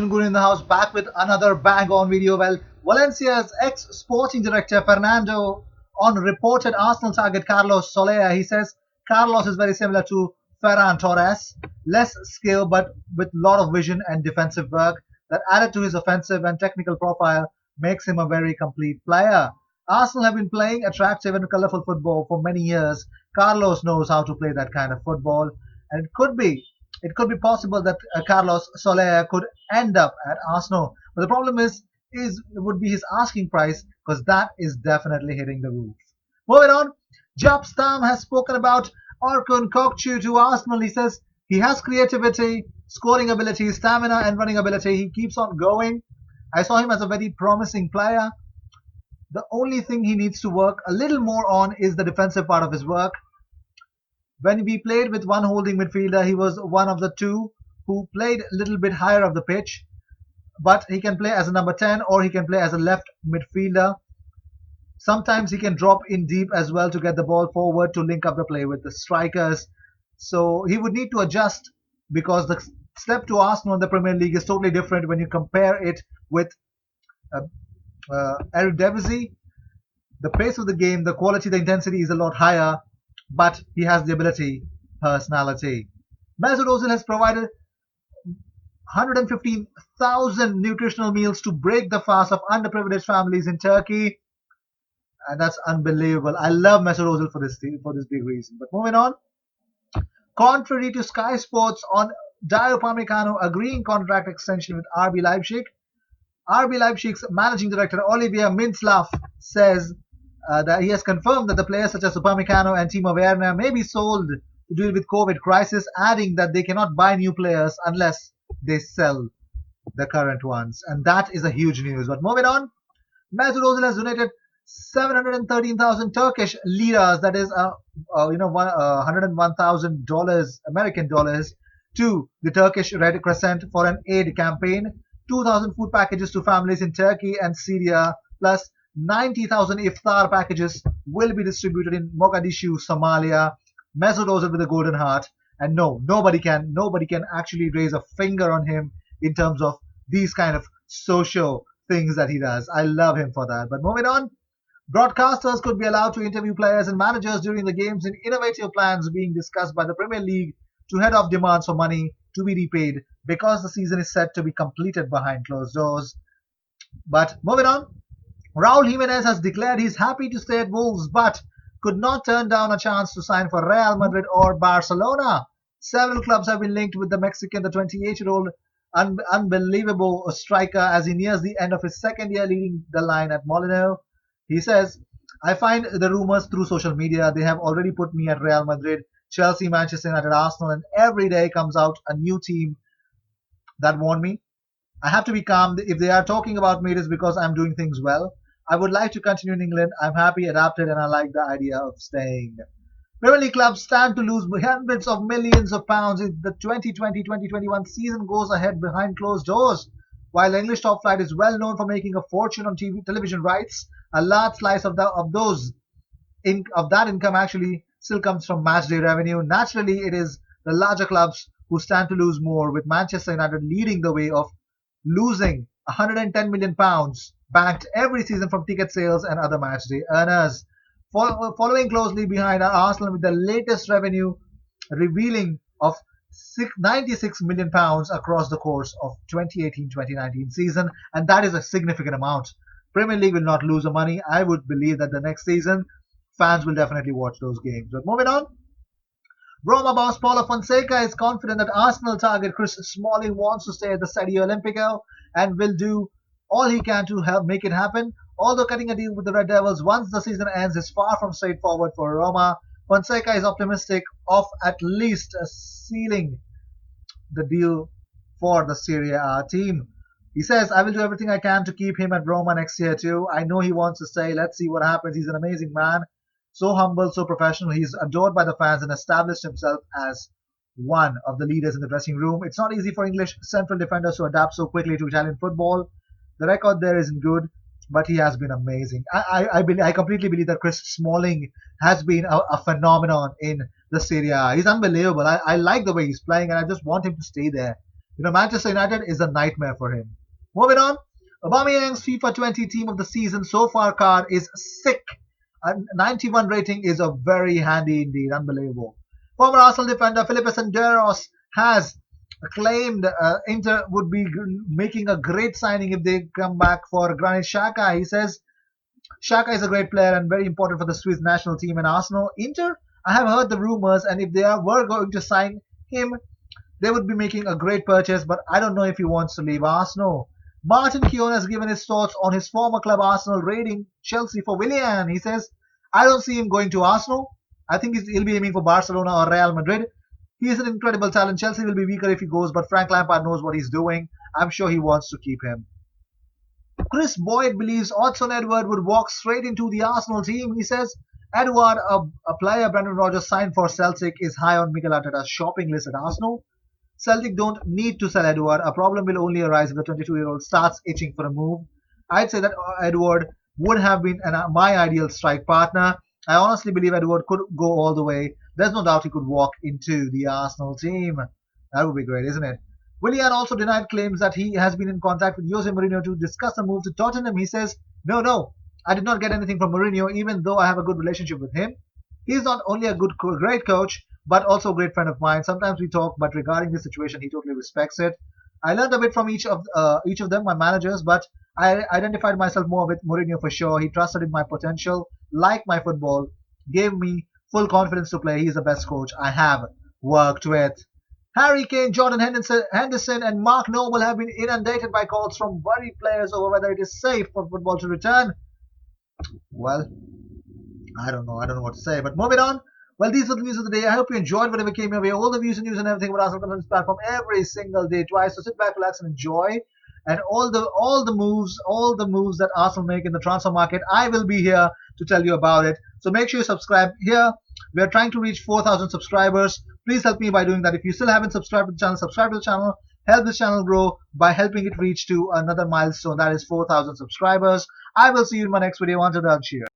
Arjun Gun in the house, back with another bang on video. Well, Valencia's ex sporting director Fernando on reported Arsenal target Carlos Soler. He says Carlos is very similar to Ferran Torres, less skill but with lot of vision and defensive work that added to his offensive and technical profile makes him a very complete player. Arsenal have been playing attractive and colourful football for many years. Carlos knows how to play that kind of football, and it could be possible that Carlos Soler could end up at Arsenal. But the problem is would be his asking price, because that is definitely hitting the roof. Moving on, Job Stam has spoken about Orkun Kokcu to Arsenal. He says he has creativity, scoring ability, stamina, and running ability. He keeps on going. I saw him as a very promising player. The only thing he needs to work a little more on is the defensive part of his work. When we played with one holding midfielder, he was one of the two who played a little bit higher up the pitch. But he can play as a number 10 or he can play as a left midfielder. Sometimes he can drop in deep as well to get the ball forward to link up the play with the strikers. So he would need to adjust, because the step to Arsenal in the Premier League is totally different when you compare it with uh, Eredivisie. The pace of the game, the quality, the intensity is a lot higher, but he has the ability, personality. Mesut Özil has provided 115,000 nutritional meals to break the fast of underprivileged families in Turkey, and that's unbelievable. I love Mesut Özil for this big reason. But moving on, contrary to Sky Sports on Dio Upamecano agreeing contract extension with RB Leipzig, RB Leipzig's managing director Olivier Mintzlaff says that he has confirmed that the players such as Upamecano and Timo Werner may be sold to deal with COVID crisis, adding that they cannot buy new players unless they sell the current ones, and that is a huge news. But moving on, Mesut Ozil has donated 713,000 Turkish liras, that is, $101,000 American dollars, to the Turkish Red Crescent for an aid campaign. 2,000 food packages to families in Turkey and Syria, plus 90,000 iftar packages will be distributed in Mogadishu, Somalia. Mesut Ozil with a golden heart, and no, nobody can actually raise a finger on him in terms of these kind of social things that he does. I love him for that. But moving on, broadcasters could be allowed to interview players and managers during the games in innovative plans being discussed by the Premier League to head off demands for money to be repaid, because the season is set to be completed behind closed doors. But moving on, Raul Jimenez has declared he's happy to stay at Wolves, but could not turn down a chance to sign for Real Madrid or Barcelona. Several clubs have been linked with the Mexican, the 28-year-old unbelievable striker, as he nears the end of his second year leading the line at Molino. He says, I find the rumors through social media. They have already put me at Real Madrid, Chelsea, Manchester United, Arsenal, and every day comes out a new team that want me. I have to be calm. If they are talking about me, it is because I'm doing things well. I would like to continue in England. I'm happy, adapted, and I like the idea of staying. Premier League clubs stand to lose hundreds of millions of pounds if the 2020-2021 season goes ahead behind closed doors. While the English top flight is well known for making a fortune on television rights, a large slice of that income actually still comes from matchday revenue. Naturally, it is the larger clubs who stand to lose more, with Manchester United leading the way of losing £110 million banked every season from ticket sales and other matchday earners. Following closely behind are Arsenal, with the latest revenue revealing of £96 million across the course of 2018-2019 season, and that is a significant amount. Premier League will not lose the money. I would believe that the next season fans will definitely watch those games. But moving on, Roma boss Paulo Fonseca is confident that Arsenal target Chris Smalling wants to stay at the Stadio Olimpico and will do all he can to help make it happen. Although cutting a deal with the Red Devils once the season ends is far from straightforward for Roma, Fonseca is optimistic of at least sealing the deal for the Serie A team. He says, I will do everything I can to keep him at Roma next year too. I know he wants to stay. Let's see what happens. He's an amazing man. So humble, so professional. He's adored by the fans and established himself as one of the leaders in the dressing room. It's not easy for English central defenders to adapt so quickly to Italian football. The record there isn't good, but he has been amazing. I completely believe that Chris Smalling has been a phenomenon in the Serie A. He's unbelievable. I like the way he's playing, and I just want him to stay there. Manchester United is a nightmare for him. Moving on, Aubameyang's FIFA 20 Team of the Season so far card is sick. A 91 rating is a very handy indeed, unbelievable. Former Arsenal defender Felipe Senderos has claimed Inter would be making a great signing if they come back for Granit Xhaka. He says Xhaka is a great player and very important for the Swiss national team and Arsenal. Inter, I have heard the rumors, and if were going to sign him, they would be making a great purchase, but I don't know if he wants to leave Arsenal. Martin Keown has given his thoughts on his former club Arsenal raiding Chelsea for Willian. He says, I don't see him going to Arsenal. I think he'll be aiming for Barcelona or Real Madrid. He is an incredible talent. Chelsea will be weaker if he goes, but Frank Lampard knows what he's doing. I'm sure he wants to keep him. Chris Boyd believes Odson Edward would walk straight into the Arsenal team. He says Edward, a player Brendan Rodgers signed for Celtic, is high on Mikel Arteta's shopping list at Arsenal. Celtic don't need to sell Edward. A problem will only arise if the 22-year-old starts itching for a move. I'd say that Edward would have been my ideal strike partner. I honestly believe Edward could go all the way. There's no doubt he could walk into the Arsenal team. That would be great, isn't it? Willian also denied claims that he has been in contact with Jose Mourinho to discuss a move to Tottenham. He says, no, I did not get anything from Mourinho, even though I have a good relationship with him. He is not only a great coach, but also a great friend of mine. Sometimes we talk, but regarding this situation, he totally respects it. I learned a bit from each of them, my managers, but I identified myself more with Mourinho for sure. He trusted in my potential, liked my football, gave me full confidence to play. He's the best coach I have worked with. Harry Kane, Jordan Henderson, and Mark Noble have been inundated by calls from worried players over whether it is safe for football to return. Well, I don't know. I don't know what to say. But moving on. Well, these are the news of the day. I hope you enjoyed whatever came your way. All the views and news and everything about Arsenal comes on this platform every single day, twice. So sit back, relax, and enjoy. And all the moves that Arsenal make in the transfer market, I will be here to tell you about it. So make sure you subscribe here. We are trying to reach 4,000 subscribers. Please help me by doing that. If you still haven't subscribed to the channel, subscribe to the channel. Help this channel grow by helping it reach to another milestone, that is 4,000 subscribers. I will see you in my next video. Until then, cheers.